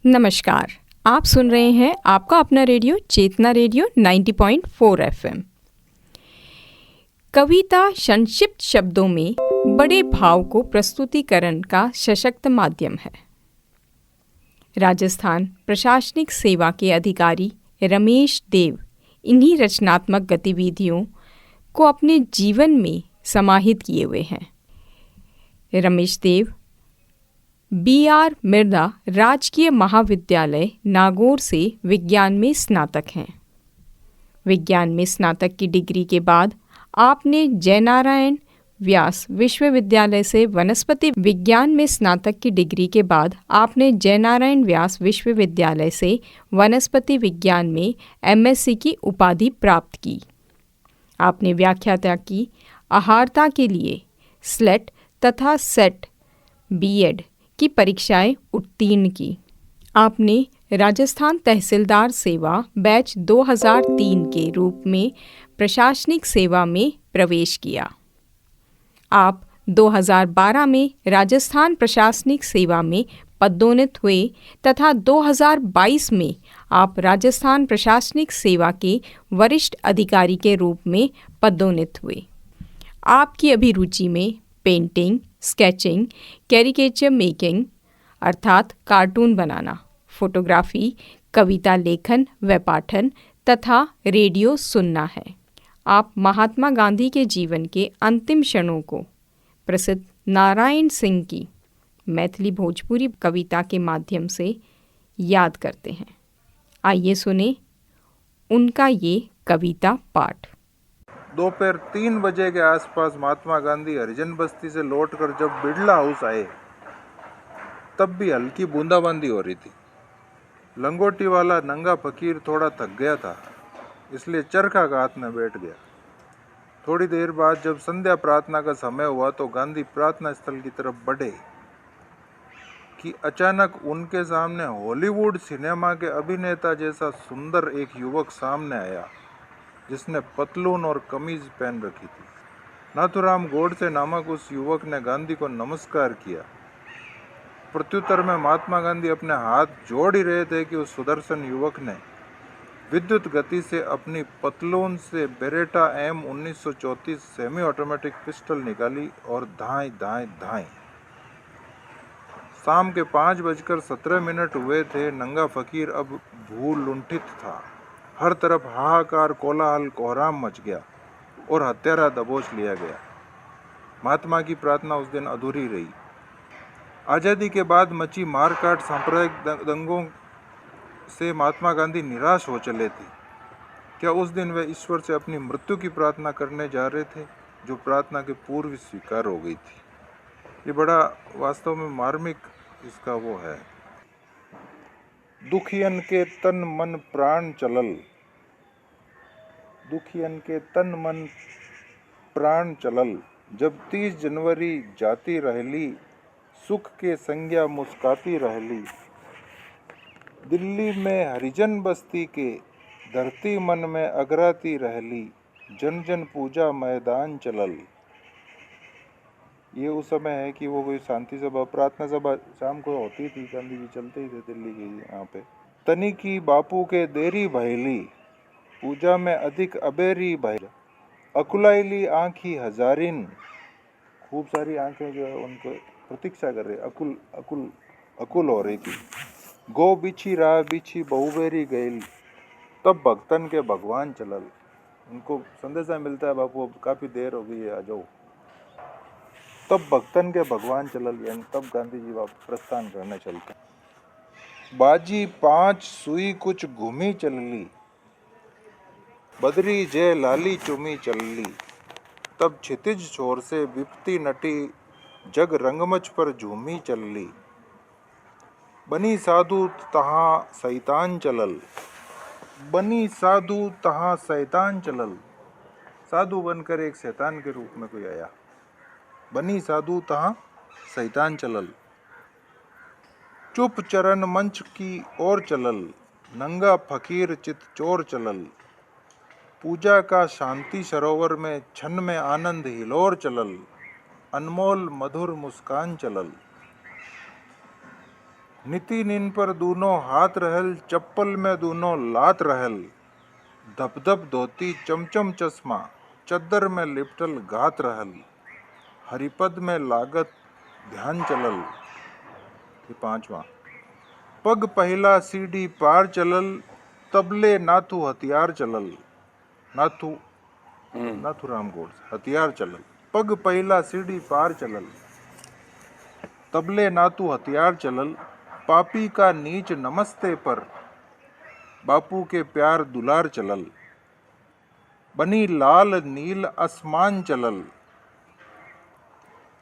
नमस्कार। आप सुन रहे हैं आपका अपना रेडियो चेतना रेडियो 90.4 एफएम। कविता संक्षिप्त शब्दों में बड़े भाव को प्रस्तुतिकरण का सशक्त माध्यम है। राजस्थान प्रशासनिक सेवा के अधिकारी रमेश देव इन्हीं रचनात्मक गतिविधियों को अपने जीवन में समाहित किए हुए हैं। रमेश देव BR मिर्दा राजकीय महाविद्यालय नागौर से विज्ञान में स्नातक हैं। विज्ञान में स्नातक की डिग्री के बाद आपने जयनारायण व्यास विश्वविद्यालय से वनस्पति विज्ञान में स्नातक की डिग्री के बाद आपने जयनारायण व्यास विश्वविद्यालय से वनस्पति विज्ञान में MSc की उपाधि प्राप्त की। आपने व्याख्याता की अहारता के लिए स्लेट तथा सेट B.Ed की परीक्षाएं उत्तीर्ण की। आपने राजस्थान तहसीलदार सेवा बैच 2003 के रूप में प्रशासनिक सेवा में प्रवेश किया। आप 2012 में राजस्थान प्रशासनिक सेवा में पदोन्नत हुए तथा 2022 में आप राजस्थान प्रशासनिक सेवा के वरिष्ठ अधिकारी के रूप में पदोन्नत हुए। आपकी अभिरुचि में पेंटिंग, स्केचिंग, कैरिकेचर मेकिंग अर्थात कार्टून बनाना, फोटोग्राफी, कविता लेखन व पाठन तथा रेडियो सुनना है। आप महात्मा गांधी के जीवन के अंतिम क्षणों को प्रसिद्ध नारायण सिंह की मैथिली भोजपुरी कविता के माध्यम से याद करते हैं। आइए सुने उनका ये कविता पाठ। दोपहर 3 बजे के आसपास महात्मा गांधी हरिजन बस्ती से लौटकर जब बिड़ला हाउस आए तब भी हल्की बूंदाबांदी हो रही थी। लंगोटी वाला नंगा फकीर थोड़ा थक गया था, इसलिए चरखा का हाथ में बैठ गया। थोड़ी देर बाद जब संध्या प्रार्थना का समय हुआ तो गांधी प्रार्थना स्थल की तरफ बढ़े कि अचानक उनके सामने हॉलीवुड सिनेमा के अभिनेता जैसा सुंदर एक युवक सामने आया, जिसने पतलून और कमीज पहन रखी थी। नाथुराम गोडसे नामक उस युवक ने गांधी को नमस्कार किया। प्रत्युत्तर में महात्मा गांधी अपने हाथ जोड़ ही रहे थे कि उस सुदर्शन युवक ने विद्युत गति से अपनी पतलून से Beretta M1934 semi automatic pistol निकाली और धाई धाई धाई। शाम के 5:17 हुए थे। नंगा फकीर अब भूल लुंठित था। हर तरफ हाहाकार, कोलाहल, कोहराम मच गया और हत्यारा दबोच लिया गया। महात्मा की प्रार्थना उस दिन अधूरी रही। आज़ादी के बाद मची मारकाट, सांप्रदायिक दंगों से महात्मा गांधी निराश हो चले थे। क्या उस दिन वे ईश्वर से अपनी मृत्यु की प्रार्थना करने जा रहे थे, जो प्रार्थना के पूर्व ही स्वीकार हो गई थी? ये बड़ा वास्तव में मार्मिक इसका वो है। दुखियन के तन मन प्राण चलल, दुखियन के तन मन प्राण चलल, जब 30 जनवरी जाती रहली, सुख के संज्ञा मुस्काती रहली। दिल्ली में हरिजन बस्ती के, धरती मन में अगराती रहली, जन जन पूजा मैदान चलल। ये उस समय है कि वो कोई शांति सभा, प्रार्थना सभा शाम को होती थी। गांधी जी चलते ही थे दिल्ली के यहाँ पे। तनी की बापू के देरी भैली, पूजा में अधिक अबेरी भैल, अकुलाइली आँखी हजारिन, खूब सारी आंखें जो है उनको प्रतीक्षा कर रही, अकुल अकुल अकुल हो रही थी। गो बिछी राह बिछी बहुबेरी गईल, तब भक्तन के भगवान चलल। उनको संदेशा मिलता है, बापू अब काफी देर हो गई है, आ जाओ। तब भक्तन के भगवान चलल, यानी तब गांधी जी प्रस्थान करने चलते। बाजी 5 सुई कुछ घूमी चलली, बदरी जय लाली चुमी चलली, तब क्षितिज छोर से विपत्ति नटी, जग रंगमंच पर झूमी चलली। बनी साधु तहाँ शैतान चलल, बनी साधु तहाँ शैतान चलल, साधु बनकर एक शैतान के रूप में कोई आया। बनी साधु तहाँ शैतान चलल, चुप चरण मंच की ओर चलल, नंगा फकीर चित चोर चलल, पूजा का शांति सरोवर में क्षण में आनंद हिलोर चलल, अनमोल मधुर मुस्कान चलल। नीति नीन पर दूनों हाथ रहल, चप्पल में दूनों लात रहल। धप धप धोती चमचम चश्मा, चद्दर में लिपटल गात रहल। हरिपद में लागत ध्यान चलल। ये 5वां। पग पहिला सीढ़ी पार चलल, तबले नाथू हथियार चलल। नाथूराम गोडसे हथियार चलल। पग पहिला सीढ़ी पार चलल, तबले नाथू हथियार चलल। पापी का नीच नमस्ते पर, बापू के प्यार दुलार चलल। बनी लाल नील आसमान चलल,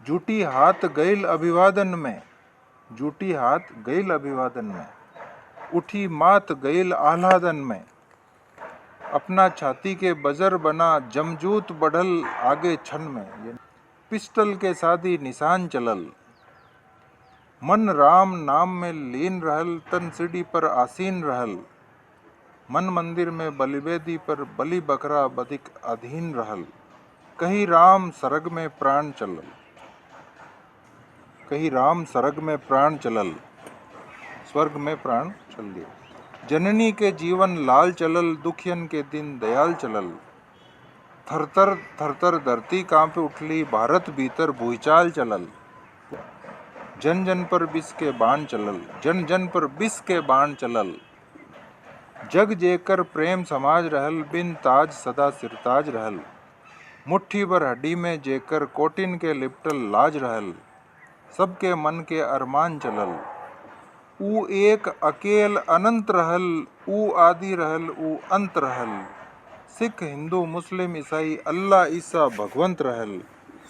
जूटी हाथ गईल अभिवादन में। जूटी हाथ गईल अभिवादन में, उठी मात गईल आह्लादन में। अपना छाती के बजर बना, जमजूत बढ़ल आगे छन में। पिस्टल के सादी निशान चलल। मन राम नाम में लीन रहल, तन सीढ़ी पर आसीन रहल। मन मंदिर में बलिवेदी पर, बलि बकरा बधिक अधीन रहल। कही राम सरग में प्राण चलल। कही राम सरग में प्राण चलल, स्वर्ग में प्राण चल दिया। जननी के जीवन लाल चलल, दुखियन के दिन दयाल चलल। थरथर थरथर धरती कांपे उठली, भारत भीतर भूचाल चलल। जन जन पर विष के बाण चलल, जन जन पर विष के बाण चलल। जग जेकर प्रेम समाज रहल, बिन ताज सदा सिरताज रहल। मुट्ठी भर हड्डी में जेकर, कोटिन के लिपटल लाज रहल। सबके मन के अरमान चलल। ऊ एक अकेल अनंत रहल, ऊ आदि रहल, ऊ अंत रहल। सिख हिंदू मुस्लिम ईसाई अल्लाह ईसा भगवंत रहल।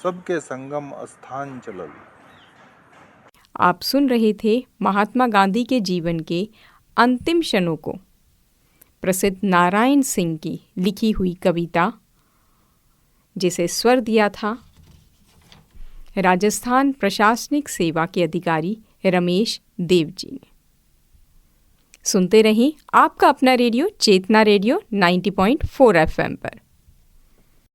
सबके संगम स्थान चलल। आप सुन रहे थे महात्मा गांधी के जीवन के अंतिम क्षणों को प्रसिद्ध नारायण सिंह की लिखी हुई कविता, जिसे स्वर दिया था राजस्थान प्रशासनिक सेवा के अधिकारी रमेश देव जी ने। सुनते रहें आपका अपना रेडियो चेतना रेडियो 90.4 FM पर।